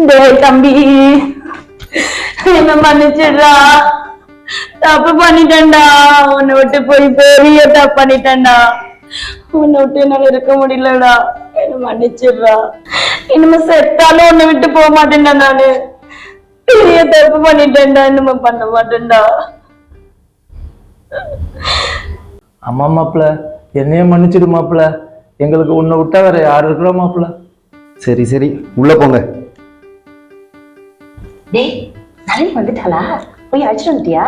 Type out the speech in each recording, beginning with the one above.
டேய் தம்பி, என்ன மன்னிச்சிடுறா. தப்பு பண்ணிட்டேன்டா. உன்னை விட்டு போய் பெரிய தப்பு பண்ணிட்டேன்டா. உன்னை விட்டு என்னால இருக்க முடியலடா. என்ன மன்னிச்சிடுறா. இனிமே செத்தாலும் உன்னை விட்டு போக மாட்டேன்டா. நானு பெரிய தப்பு பண்ணிட்டேன்டா. இனிமே பண்ண மாட்டேன்டா. ஆமா மாப்பிள்ள, என்னையே மன்னிச்சிடு மாப்பிள்ள. எங்களுக்கு உன்னை விட்டா வேற யாரு இருக்கிறோம் மாப்பிள்ள. சரி சரி, உள்ள போங்க. டேய், நளினி வந்துட்டாளா? போய் அழைச்சிட்டு வந்துட்டியா?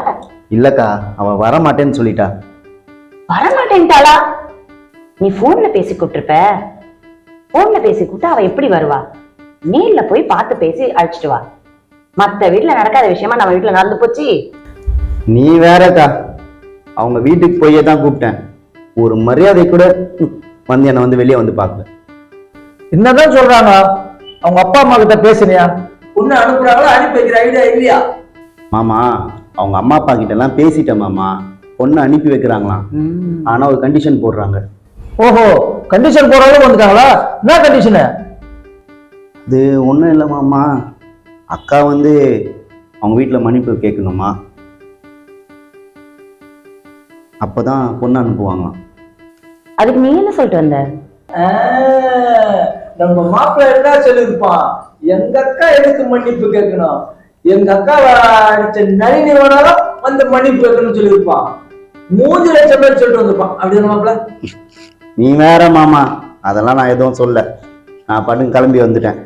இல்லக்கா, அவ வர மாட்டேன்னு சொல்லிட்டா. வரமாட்டேன்ட்டாளா? நீ போன்ல பேசி கூப்பிட்டுருப்ப. போன்ல பேசி கூப்பிட்டு அவ எப்படி வருவா? நேர்ல போய் பார்த்து பேசி அழைச்சிட்டு வா. மத்த வீட்டுல நடக்காத விஷயமா நம்ம வீட்டுல நடந்து போச்சு. நீ வேறக்கா, அவங்க வீட்டுக்கு போயே தான் கூப்பிட்டேன். ஒரு மரியாதை கூட வந்து என்னை வந்து வெளியே வந்து பார்க்கல. என்னதான் சொல்றாங்க? அவங்க அப்பா அம்மா கிட்ட பேசுனியா? பொண்ணு அனுப்புறாங்களா, அனுப்பி வைக்கிற ஐடியா இல்லையா? மாமா, அவங்க அம்மா அப்பா கிட்ட எல்லாம் பேசிட்டேன் மாமா. பொண்ணு அனுப்பி வைக்கிறாங்களாம். ஆனா ஒரு கண்டிஷன் போடுறாங்க. ஓஹோ, கண்டிஷன் போறாலும் வந்துட்டாங்களா? என்ன கண்டிஷனு? அது ஒன்றும் இல்லை மாமா. அக்கா வந்து அவங்க வீட்டில் மன்னிப்பு கேட்கணுமா, அப்போதான் பொண்ணு அனுப்புவாங்களாம். அதுக்கு நீ என்ன சொல்லிட்டு வந்த? நம்ம மாப்பிள்ள என்ன சொல்லிருப்பான்? எங்க அக்கா எதுக்கு மன்னிப்பு கேட்கணும்? எங்க அக்கா அடிச்ச நளினி வேணாலும் வந்து மன்னிப்பு கேட்கணும்னு சொல்லியிருப்பான். 3 லட்சம் பேர் சொல்லிட்டு வந்திருப்பான். அப்படி மாப்பிள்ள, நீ வேற மாமா, அதெல்லாம் நான் எதுவும் சொல்ல. நான் பாட்டுக்கு கிளம்பி வந்துட்டேன்.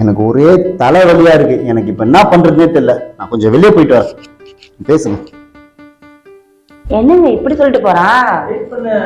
எனக்கு ஒரே தலைவலியா இருக்கு. எனக்கு இப்ப என்ன பண்றதுனே தெரியல. நான் கொஞ்சம் வெளியே போயிட்டு வரேன். பேசுங்க. என்னங்க இப்படி சொல்லிட்டு போறான்? வெயிட் பண்ணு.